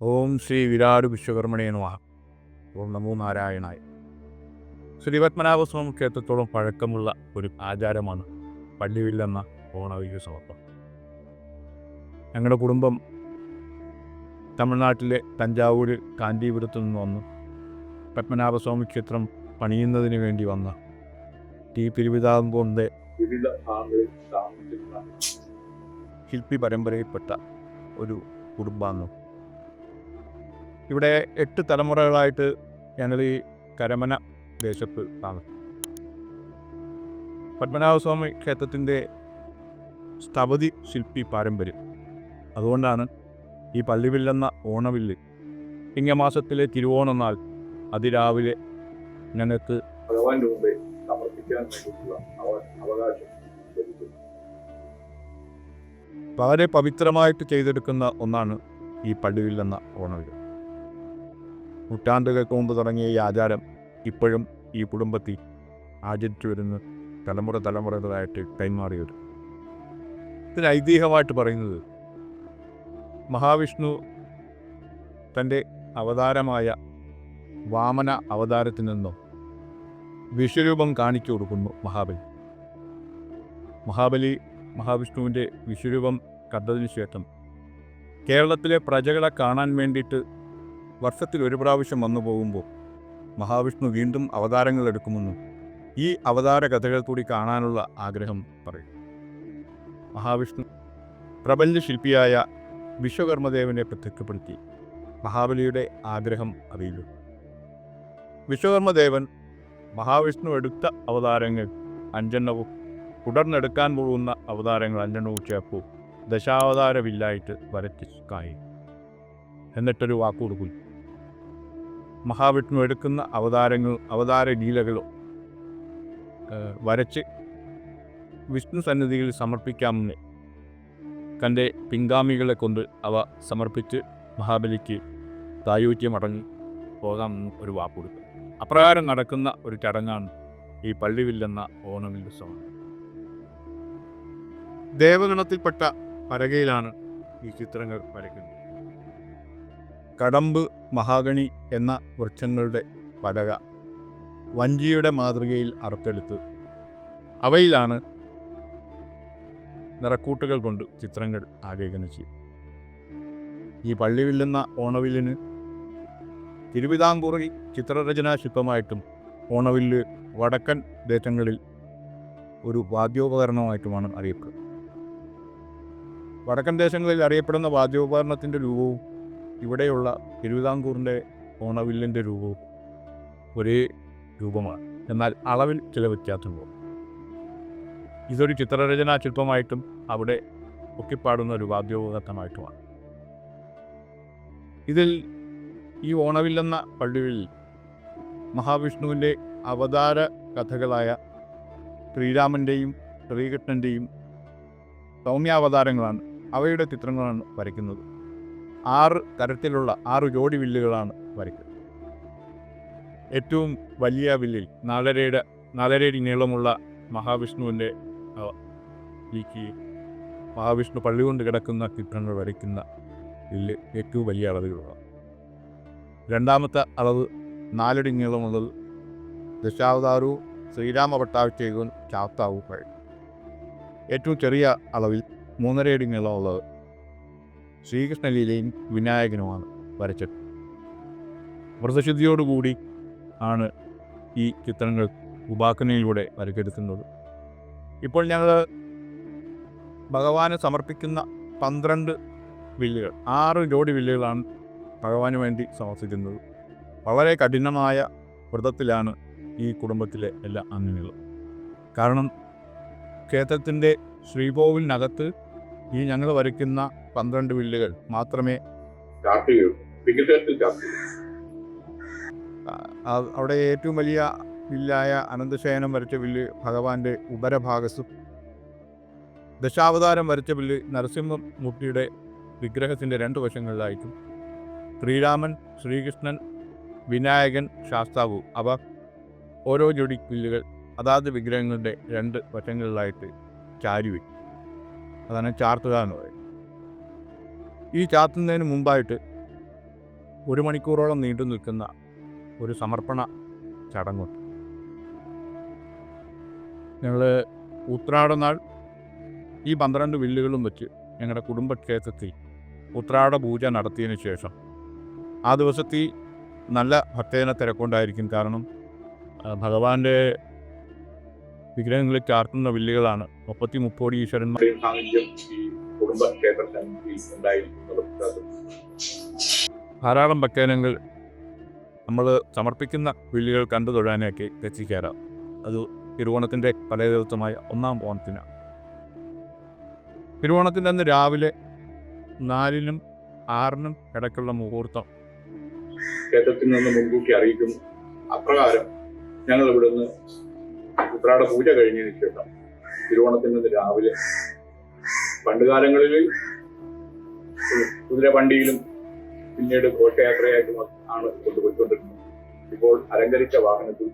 ഓം ശ്രീ വിരാട് വിശ്വകർമ്മണേ നമഃ. ഓം നമോ നാരായണായ. ശ്രീപത്മനാഭസ്വാമി ക്ഷേത്രത്തോളം പഴക്കമുള്ള ഒരു ആചാരമാണ് പള്ളിവില്ലെന്ന ഓണവില്ല് സമർപ്പണം. ഞങ്ങളുടെ കുടുംബം തമിഴ്നാട്ടിലെ തഞ്ചാവൂർ കാഞ്ചീപുരത്തു നിന്ന് വന്ന് പത്മനാഭസ്വാമി ക്ഷേത്രം പണിയുന്നതിന് വേണ്ടി വന്ന തിരുവിതാംകൂറിൻ്റെ വിവിധ ഭാഗങ്ങളിൽ താമസിക്കുന്ന ശില്പി പരമ്പരയിൽപ്പെട്ട ഒരു കുടുംബാണ്. ഇവിടെ 8 തലമുറകളായിട്ട് ഞങ്ങൾ ഈ കരമന ദേശത്ത് താമസം. പത്മനാഭസ്വാമി ക്ഷേത്രത്തിൻ്റെ സ്ഥപതി ശില്പി പാരമ്പര്യം. അതുകൊണ്ടാണ് ഈ പള്ളിവില്ലെന്ന ഓണവില്ല് ചിങ്ങമാസത്തിലെ തിരുവോണം നാൾ അതിരാവിലെ ഞങ്ങൾക്ക് ഭഗവാന്റെ മുമ്പേ സമർപ്പിക്കാൻ വേണ്ടിയിട്ടുള്ള അവകാശം ലഭിക്കുന്നു. വളരെ പവിത്രമായിട്ട് ചെയ്തെടുക്കുന്ന ഒന്നാണ് ഈ പള്ളിവില്ലെന്ന ഓണവില്ല്. നൂറ്റാണ്ടുകൾക്ക് മുമ്പ് തുടങ്ങിയ ഈ ആചാരം ഇപ്പോഴും ഈ കുടുംബത്തിൽ ആചരിച്ചു വരുന്ന തലമുറകളായിട്ട് കൈമാറി വരും. ഇതിന് ഐതിഹ്യമായിട്ട് പറയുന്നത് മഹാവിഷ്ണു തൻ്റെ അവതാരമായ വാമന അവതാരത്തിൽ നിന്നും വിശ്വരൂപം കാണിച്ചു കൊടുക്കുന്നു മഹാബലി മഹാവിഷ്ണുവിൻ്റെ വിശ്വരൂപം കണ്ടതിന് ശേഷം കേരളത്തിലെ പ്രജകളെ കാണാൻ വേണ്ടിയിട്ട് വർഷത്തിൽ ഒരു പ്രാവശ്യം വന്നു പോകുമ്പോൾ മഹാവിഷ്ണു വീണ്ടും അവതാരങ്ങൾ എടുക്കുമെന്നും ഈ അവതാര കഥകൾ കൂടി കാണാനുള്ള ആഗ്രഹം പറയും. മഹാവിഷ്ണു പ്രപഞ്ച ശില്പിയായ വിശ്വകർമ്മദേവനെ പ്രത്യക്ഷപ്പെടുത്തി മഹാബലിയുടെ ആഗ്രഹം അറിയിച്ചു. വിശ്വകർമ്മദേവൻ മഹാവിഷ്ണു എടുത്ത അവതാരങ്ങൾ 5 തുടർന്നെടുക്കാൻ പോകുന്ന അവതാരങ്ങൾ 5 ചേർപ്പു ദശാവതാര വില്ലായിട്ട് വരച്ചിക്കായി. എന്നിട്ടൊരു വാക്കു കൊടുക്കും, മഹാവിഷ്ണു എടുക്കുന്ന അവതാര ലീലകളോ വരച്ച് വിഷ്ണു സന്നിധിയിൽ സമർപ്പിക്കാമെന്ന് തൻ്റെ പിൻഗാമികളെ കൊണ്ട് അവ സമർപ്പിച്ച് മഹാബലിക്ക് തായൂജ്യമടങ്ങി പോകാമെന്ന് ഒരു വാക്ക് കൊടുക്കും. അപ്രകാരം നടക്കുന്ന ഒരു ചടങ്ങാണ് ഈ പള്ളിവില്ലെന്ന ഓണവില്ല് സമർപ്പണം. ദേവഗണത്തിൽപ്പെട്ട പലകയിലാണ് ഈ ചിത്രങ്ങൾ വരയ്ക്കുന്നത്. കടമ്പ്, മഹാഗണി എന്ന വൃക്ഷങ്ങളുടെ പലക വഞ്ചിയുടെ മാതൃകയിൽ അറുത്തെടുത്ത് അവയിലാണ് നിറക്കൂട്ടുകൾ കൊണ്ട് ചിത്രങ്ങൾ ആലേഖനം ചെയ്യും. ഈ പള്ളിവില്ലെന്ന ഓണവില്ലിന് തിരുവിതാംകൂറിൽ ചിത്രരചനാ ശില്പമായിട്ടും ഓണവില്ല് വടക്കൻ ദേശങ്ങളിൽ ഒരു വാദ്യോപകരണമായിട്ടുമാണ് അറിയപ്പെടുന്നത്. വടക്കൻ ദേശങ്ങളിൽ അറിയപ്പെടുന്ന വാദ്യോപകരണത്തിൻ്റെ രൂപവും ഇവിടെയുള്ള തിരുവിതാംകൂറിൻ്റെ ഓണവില്ലിൻ്റെ രൂപവും ഒരേ രൂപമാണ്. എന്നാൽ അളവിൽ ചില വ്യത്യാസങ്ങളുണ്ട്. ഇതൊരു ചിത്രരചനാ ശില്പമായിട്ടും അവിടെ ഒക്കിപ്പാടുന്ന ഒരു വാദ്യോപകരണമായിട്ടുമാണ്. ഇതിൽ ഈ ഓണവില്ലെന്ന പള്ളിവില്ലിൽ മഹാവിഷ്ണുവിൻ്റെ അവതാര കഥകളായ ശ്രീരാമൻ്റെയും ശ്രീകൃഷ്ണൻ്റെയും സൗമ്യാവതാരങ്ങളാണ്, അവയുടെ ചിത്രങ്ങളാണ് വരയ്ക്കുന്നത്. 6 തരത്തിലുള്ള 6 ജോഡി വില്ലുകളാണ് വരയ്ക്കുന്നത്. ഏറ്റവും വലിയ വില്ലിൽ 4 അടി നീളമുള്ള മഹാവിഷ്ണുവിൻ്റെ മഹാവിഷ്ണു പള്ളി കൊണ്ട് കിടക്കുന്ന ചിത്രങ്ങൾ വരയ്ക്കുന്ന വില്ല് ഏറ്റവും വലിയ അളവിലുള്ളതാണ്. രണ്ടാമത്തെ അളവ് 4 അടി നീളമുള്ളത് ദശാവതാരവും ശ്രീരാമ പട്ടാഭിഷേകവും ചാത്താവും വരയ്ക്കും. ഏറ്റവും ചെറിയ അളവിൽ 3.5 അടി നീളമുള്ളത് ശ്രീകൃഷ്ണലീലയും വിനായകനുമാണ് വരച്ചത്. വ്രതശുദ്ധിയോടുകൂടി ആണ് ഈ ചിത്രങ്ങൾ ഉപാസനയിലൂടെ വരച്ചെടുക്കുന്നത്. ഇപ്പോൾ ഞങ്ങൾ ഭഗവാന് സമർപ്പിക്കുന്ന 12 വില്ലുകൾ, 6 ജോഡി വില്ലുകളാണ് ഭഗവാന് വേണ്ടി സമർപ്പിക്കുന്നത്. വളരെ കഠിനമായ വ്രതത്തിലാണ് ഈ കുടുംബത്തിലെ എല്ലാ അംഗങ്ങളും. കാരണം ക്ഷേത്രത്തിൻ്റെ ശ്രീകോവിലിനകത്ത് ഈ ഞങ്ങൾ വരയ്ക്കുന്ന 12 വില്ലുകൾ മാത്രമേ അവിടെ ഏറ്റവും വലിയ വില്ലായ അനന്തശയനം വരച്ച വില്ല് ഭഗവാന്റെ ഉപരഭാഗത്തും, ദശാവതാരം വരച്ച വില്ല് നരസിംഹമൂർത്തിയുടെ വിഗ്രഹത്തിൻ്റെ 2 വശങ്ങളിലായിട്ടും, ശ്രീരാമൻ, ശ്രീകൃഷ്ണൻ, വിനായകൻ, ശാസ്താവു അവ ഓരോ ജോഡി വില്ലുകൾ അതാത് വിഗ്രഹങ്ങളുടെ 2 വശങ്ങളിലായിട്ട് ചാരി വയ്ക്കും. അതാണ് ചാർത്തുക എന്ന് പറയുന്നത്. ഈ ചാർത്തുന്നതിന് മുമ്പായിട്ട് 1 മണിക്കൂറോളം നീണ്ടു നിൽക്കുന്ന ഒരു സമർപ്പണ ചടങ്ങുണ്ട്. ഞങ്ങൾ ഉത്രാടനാൾ ഈ 12 വില്ലുകളും വെച്ച് ഞങ്ങളുടെ കുടുംബക്ഷേത്രത്തിൽ ഉത്രാട പൂജ നടത്തിയതിന് ശേഷം ആ ദിവസത്തിൽ നല്ല ഭക്തജന തിരക്കൊണ്ടായിരിക്കും. കാരണം ഭഗവാന്റെ വിഗ്രഹങ്ങളിൽ ചാർത്തുന്ന വില്ലുകളാണ് 30 ഈശ്വരന്മാരെയും സാന്നിധ്യം ഈ കുടുംബക്ഷേത്ര സന്നിധിയിൽ ഉണ്ടായിരിക്കുന്നത്. ധാരാളം ഭക്തജനങ്ങൾ നമ്മൾ സമർപ്പിക്കുന്ന വില്ലുകൾ കണ്ടു തൊഴാനൊക്കെ എത്തിച്ചേരാം. അത് തിരുവോണത്തിൻ്റെ പല ദിവസമായ 1-ാം ഓണത്തിനാണ്. തിരുവോണത്തിൻ്റെ അന്ന് രാവിലെ 4-നും 6-നും ഇടയ്ക്കുള്ള മുഹൂർത്തം ക്ഷേത്രത്തിൽ നിന്ന് മുൻകൂട്ടി അറിയിക്കുന്നു. അപ്രകാരം ഞങ്ങൾ ഇവിടുന്ന് ഉത്രാട പൂജ കഴിഞ്ഞതിന് ശേഷം തിരുവോണത്തിൽ നിന്ന് രാവിലെ പണ്ടുകാലങ്ങളിൽ കുതിരവണ്ടിയിലും പിന്നീട് ഘോഷയാത്രയായിട്ടും ആണ് കൊണ്ടുപോയിക്കൊണ്ടിരുന്നത്. ഇപ്പോൾ അലങ്കരിച്ച വാഹനത്തിൽ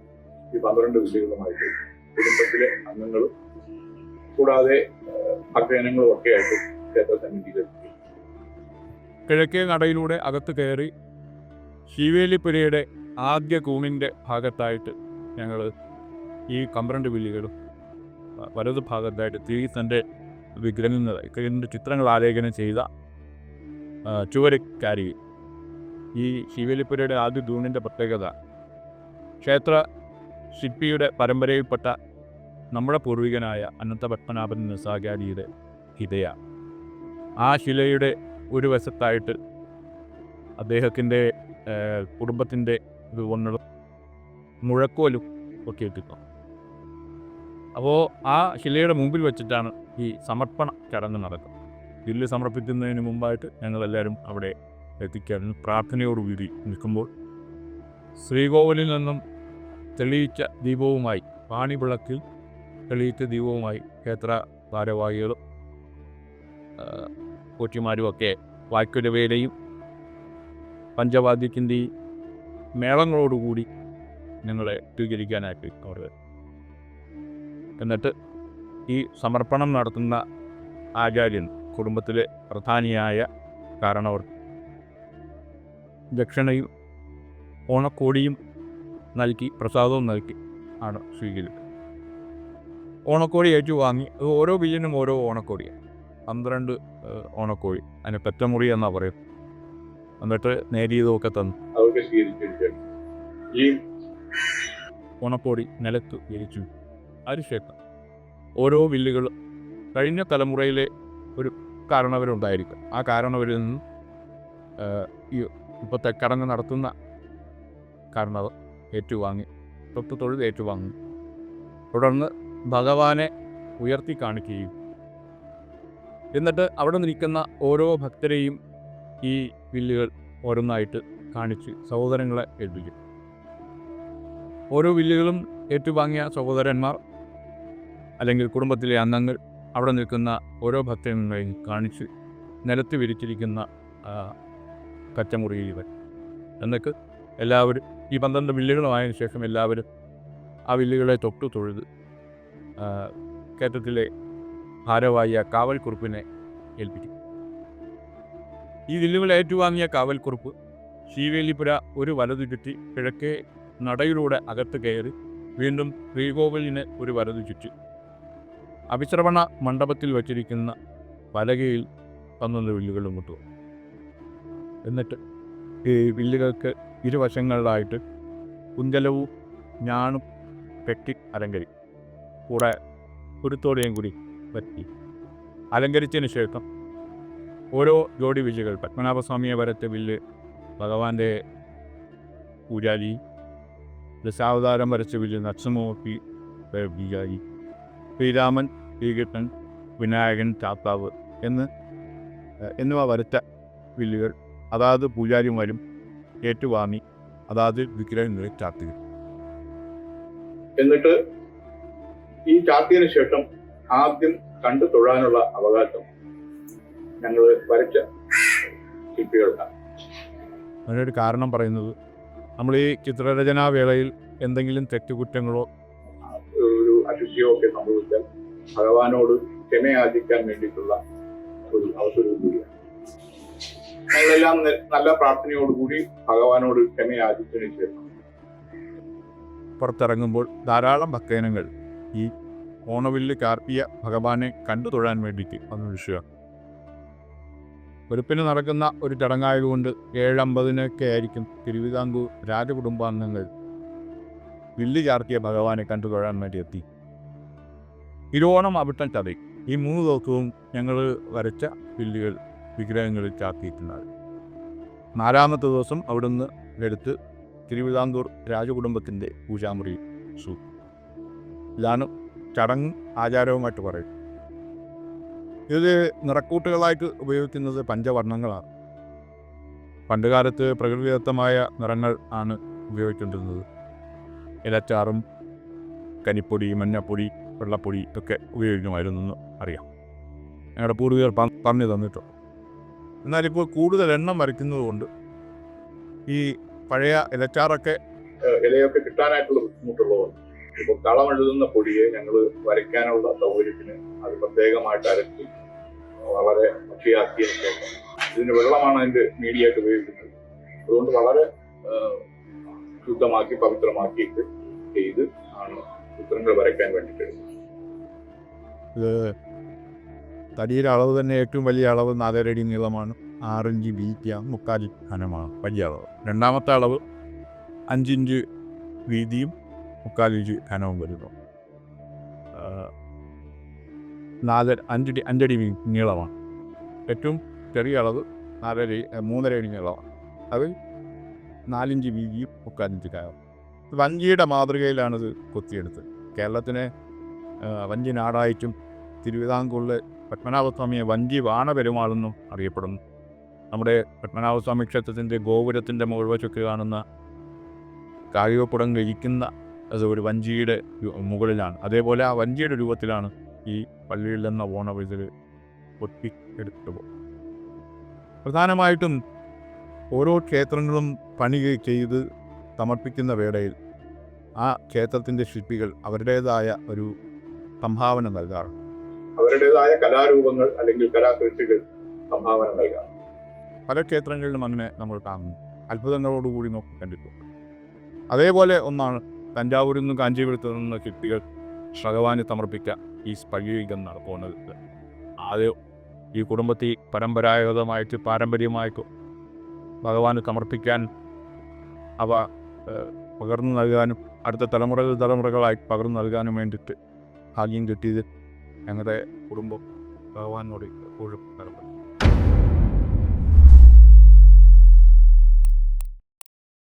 ഈ 12 വില്ലുകളുമായിട്ട് കുടുംബത്തിലെ അംഗങ്ങളും കൂടാതെ ഭക്തജനങ്ങളും ഒക്കെ ആയിട്ട് ക്ഷേത്ര സന്നിധിയിൽ കിഴക്കേ നടയിലൂടെ അകത്ത് കയറി ശീവേലിപ്പുരയുടെ ആദ്യ കൂണിൻ്റെ ഭാഗത്തായിട്ട് ഞങ്ങൾ ഈ 12 വില്ലുകളും വലതു ഭാഗത്തായിട്ട് ശ്രീകൃഷ്ണൻ്റെ വിഗ്രഹങ്ങളുടെ ചിത്രങ്ങൾ ആലേഖനം ചെയ്ത ചുവരക്കാരി. ഈ ശീവേലിപ്പുരയുടെ ആദ്യ തൂണിൻ്റെ പ്രത്യേകത ക്ഷേത്ര ശില്പിയുടെ പരമ്പരയിൽപ്പെട്ട നമ്മുടെ പൂർവികനായ അനന്തപത്മനാഭൻ നിസാകാരിയുടെ ശിലയാണ്. ആ ശിലയുടെ ഒരു വശത്തായിട്ട് അദ്ദേഹത്തിൻ്റെ കുടുംബത്തിൻ്റെ രൂപങ്ങളും മുഴക്കോലും ഒക്കെ ഇട്ടിരുന്നു. അപ്പോൾ ആ ശിലയുടെ മുമ്പിൽ വെച്ചിട്ടാണ് ഈ സമർപ്പണ ചടങ്ങ് നടക്കുന്നത്. വില്ല് സമർപ്പിക്കുന്നതിന് മുമ്പായിട്ട് ഞങ്ങളെല്ലാവരും അവിടെ എത്തിക്കാറുണ്ട്. പ്രാർത്ഥനയോടുകൂടി നിൽക്കുമ്പോൾ ശ്രീകോവിലിൽ നിന്നും തെളിയിച്ച ദീപവുമായി, പാണിവിളക്കിൽ തെളിയിച്ച ദീപവുമായി ക്ഷേത്ര ഭാരവാഹികളും കോച്ചിമാരും ഒക്കെ വായ്ക്കുലവേലയും പഞ്ചവാദ്യത്തിൻ്റെയും മേളങ്ങളോടുകൂടി ഞങ്ങളെ സ്വീകരിക്കാനായിട്ട് അവിടെ. എന്നിട്ട് ഈ സമർപ്പണം നടത്തുന്ന ആചാര്യൻ, കുടുംബത്തിലെ പ്രധാനിയായ കാരണവർ ദക്ഷിണയും ഓണക്കോടിയും നൽകി, പ്രസാദവും നൽകി ആണ് സ്വീകരിക്കുന്നത്. ഓണക്കോടി ഏറ്റുവാങ്ങി, അത് ഓരോ വില്ലിനും ഓരോ ഓണക്കോടിയാണ്. 12 ഓണക്കോഴി, അതിന് പെറ്റമുറി എന്നാണ് പറയുന്നത്. എന്നിട്ട് നേരിയതൊക്കെ തന്നു അതൊക്കെ സ്വീകരിച്ചു. ഈ ഓണക്കോടി നിലത്ത് വിരിച്ചു. അതിനുശേഷം ഓരോ വില്ലുകൾ കഴിഞ്ഞ തലമുറയിലെ ഒരു കാരണവരുണ്ടായിരിക്കും. ആ കാരണവരിൽ നിന്നും ഈ ഇപ്പോഴത്തെ ചടങ്ങ് നടത്തുന്ന കാരണവർ ഏറ്റുവാങ്ങി, തൊഴുത് ഏറ്റുവാങ്ങി. തുടർന്ന് ഭഗവാനെ ഉയർത്തി കാണിക്കുകയും എന്നിട്ട് അവിടെ നിൽക്കുന്ന ഓരോ ഭക്തരെയും ഈ വില്ലുകൾ ഓരോന്നായിട്ട് കാണിച്ച് സഹോദരങ്ങളെ ഏൽപ്പിക്കും. ഓരോ വില്ലുകളും ഏറ്റുവാങ്ങിയ സഹോദരന്മാർ അല്ലെങ്കിൽ കുടുംബത്തിലെ അംഗങ്ങൾ അവിടെ നിൽക്കുന്ന ഓരോ ഭക്തരെയും കാണിച്ച് നിലത്ത് വിരിച്ചിരിക്കുന്ന കച്ചമുറിയിൽ വരും. എന്നിട്ട് എല്ലാവരും ഈ 12 വില്ലുകളുമായതിനു ശേഷം എല്ലാവരും ആ വില്ലുകളെ തൊഴുത് ക്ഷേത്രത്തിലെ ഭാരവാഹിയ കാവൽക്കുറുപ്പിനെ ഏൽപ്പിക്കും. ഈ വില്ലുകൾ ഏറ്റുവാങ്ങിയ കാവൽക്കുറുപ്പ് ശീവേലിപ്പുര ഒരു വലതു ചുറ്റി കിഴക്കേ നടയിലൂടെ അകത്ത് കയറി വീണ്ടും ശ്രീകോവിലിന് ഒരു വലതു ചുറ്റി അഭിശ്രവണ മണ്ഡപത്തിൽ വച്ചിരിക്കുന്ന പലകയിൽ 12 വില്ലുകളും മുട്ടുക. എന്നിട്ട് ഈ വില്ലുകൾക്ക് ഇരുവശങ്ങളിലായിട്ട് കുഞ്ചലവും ഞാണും പെട്ടി അലങ്കരിക്കും. കൂടെ കുരുത്തോടെയും കൂടി പറ്റി അലങ്കരിച്ചതിന് ശേഷം ഓരോ ജോഡി വില്ലുകൾ, പത്മനാഭസ്വാമിയെ വരച്ച വില്ല് ഭഗവാന്റെ പൂജാരി, ദശാവതാരം വരച്ച വില്ല് നരസിംഹമൂർത്തി പൂജാരി, ശ്രീരാമൻ, ശ്രീകൃഷ്ണൻ, വിനായകൻ, ചാത്താവ് എന്നിവ വരച്ച വില്ലുകൾ അതാത് പൂജാരിമാരും ഏറ്റുവാങ്ങി അതാത് വിഗ്രഹങ്ങളിൽ ചാർത്തുക. എന്നിട്ട് ഈ ചാർത്തിയതിനു ശേഷം ആദ്യം കണ്ടു തൊഴാനുള്ള അവകാശം ഞങ്ങൾ വരച്ച ശില്പികൾക്കാണ്. അതിനൊരു കാരണം പറയുന്നത്, നമ്മൾ ഈ ചിത്രരചനാ വേളയിൽ എന്തെങ്കിലും തെറ്റുകുറ്റങ്ങളോ ഒരു അശുദ്ധിയോ ഒക്കെ സംഭവിച്ചാൽ ഭഗവാനോട് ക്ഷമയാചിക്കാൻ വേണ്ടിയിട്ടുള്ള ഒരു അവസരവും കൂടിയാണ്. ഞങ്ങളെല്ലാം നല്ല പ്രാർത്ഥനയോടുകൂടി ഭഗവാനോട് ക്ഷമയാചിച്ചതിന് ശേഷം പുറത്തിറങ്ങുമ്പോൾ ധാരാളം ഭക്തജനങ്ങൾ ഈ ഓണവില്ല് കാർത്തിയ ഭഗവാനെ കണ്ടു തൊഴാൻ വേണ്ടിയിട്ട് വന്നു വീഴുക. വെളുപ്പിന് നടക്കുന്ന ഒരു ചടങ്ങായതുകൊണ്ട് 7:50 ആയിരിക്കും തിരുവിതാംകൂർ രാജകുടുംബാംഗങ്ങൾ വില്ല് ചാർത്തിയ ഭഗവാനെ കണ്ടു തൊഴാൻ വേണ്ടി എത്തി. തിരുവോണം, അവിട്ടം, ചതയം ഈ 3 ദിവസവും ഞങ്ങൾ വരച്ച വില്ലുകൾ വിഗ്രഹങ്ങളിൽ ചാർത്തിയിട്ടുണ്ടാകും. 4-ാമത്തെ ദിവസം അവിടുന്ന് എടുത്ത് തിരുവിതാംകൂർ രാജകുടുംബത്തിൻ്റെ പൂജാമുറി സൂക്ഷിക്കും. ഇതാണ് ചടങ്ങും ആചാരവുമായിട്ട് പറയും. ഇത് നിറക്കൂട്ടുകളായിട്ട് ഉപയോഗിക്കുന്നത് പഞ്ചവർണ്ണങ്ങളാണ്. പണ്ടുകാലത്ത് പ്രകൃതിദത്തമായ നിറങ്ങൾ ആണ് ഉപയോഗിച്ചുകൊണ്ടിരുന്നത്. ഇലച്ചാറും കനിപ്പൊടി, മഞ്ഞപ്പൊടി, വെള്ളപ്പൊടി ഒക്കെ ഉപയോഗിക്കുമായിരുന്നു എന്ന് അറിയാം. ഞങ്ങളുടെ പൂർവികർ പറഞ്ഞു തന്നിട്ടുണ്ട്. എന്നാലിപ്പോൾ കൂടുതൽ എണ്ണം വരയ്ക്കുന്നത് കൊണ്ട് ഈ പഴയ ഇലച്ചാറൊക്കെ ഇലയൊക്കെ കിട്ടാനായിട്ടുള്ള ബുദ്ധിമുട്ടുള്ളതുകൊണ്ട് ഇപ്പോൾ കളം എഴുതുന്ന പൊടിയെ ഞങ്ങൾ വരയ്ക്കാനുള്ള സൗകര്യത്തിന് അത് പ്രത്യേകമായിട്ട് അരച്ച് വളരെ ഭക്ഷിയാക്കിയതിന് ശേഷം ഇതിന് വെള്ളമാണ് അതിൻ്റെ മീഡിയമായിട്ട് ഉപയോഗിക്കുന്നത്. അതുകൊണ്ട് വളരെ ശുദ്ധമാക്കി പവിത്രമാക്കിയിട്ട് ചെയ്ത് ആണ് ചിത്രങ്ങൾ വരയ്ക്കാൻ വേണ്ടിയിട്ട്. ഇത് തടിയുടെ അളവ് തന്നെ ഏറ്റവും വലിയ അളവ് 4.5 അടി നീളമാണ്, 6 ഇഞ്ച് വീതിയാണ്, 3/4 കനമാണ് വലിയ അളവ്. രണ്ടാമത്തെ അളവ് 5 ഇഞ്ച് വീതിയും 3/4 ഇഞ്ച് കനവും വരുന്നു. 5 അടി നീളമാണ്. ഏറ്റവും ചെറിയ അളവ് 3.5 അടി നീളമാണ്. അത് 4 ഇഞ്ച് വീതിയും 3/4 ഇഞ്ച് കനവും. വഞ്ചിയുടെ മാതൃകയിലാണിത് കൊത്തിയെടുത്തത്. കേരളത്തിനെ വഞ്ചി നാടായിട്ടും തിരുവിതാംകൂറിലെ പത്മനാഭസ്വാമിയെ വഞ്ചി വാണപെരുമാളെന്നും അറിയപ്പെടുന്നു. നമ്മുടെ പത്മനാഭസ്വാമി ക്ഷേത്രത്തിൻ്റെ ഗോപുരത്തിൻ്റെ മുകൾവശത്ത് കാണുന്ന കായികപ്പുടം കഴിക്കുന്ന അത് ഒരു വഞ്ചിയുടെ മുകളിലാണ്. അതേപോലെ ആ വഞ്ചിയുടെ രൂപത്തിലാണ് ഈ പള്ളിയിൽ നിന്ന് ഓണവിതിൽ കൊത്തി എടുത്തു പോകും. പ്രധാനമായിട്ടും ഓരോ ക്ഷേത്രങ്ങളും പണി ചെയ്ത് സമർപ്പിക്കുന്ന വേളയിൽ ആ ക്ഷേത്രത്തിൻ്റെ ശില്പികൾ അവരുടേതായ ഒരു സംഭാവന നൽകാറുണ്ട്. അവരുടേതായ കലാരൂപങ്ങൾ അല്ലെങ്കിൽ കലാകൃതികൾ സംഭാവന നൽകാം. പല ക്ഷേത്രങ്ങളിലും അങ്ങനെ നമ്മൾ കാണുന്നു, അത്ഭുതങ്ങളോടുകൂടി നോക്കി കണ്ടിട്ടുണ്ട്. അതേപോലെ ഒന്നാണ് തഞ്ചാവൂരിൽ നിന്നും കാഞ്ചീപുരത്തു നിന്ന ശില്പികൾ ഭഗവാന് സമർപ്പിച്ച ഈ സ്പഴികം നടക്കുന്നത്. ആദ്യം ഈ കുടുംബത്തിൽ പരമ്പരാഗതമായിട്ട് പാരമ്പര്യമായിട്ട് ഭഗവാന് സമർപ്പിക്കാൻ അവ പകർന്നു നൽകാനും അടുത്ത തലമുറകളായി പകർന്നു നൽകാനും വേണ്ടിയിട്ട് ഭാഗ്യം കിട്ടിയത് ഞങ്ങളുടെ കുടുംബം ഭഗവാനോട് എപ്പോഴും കടപ്പെട്ടു.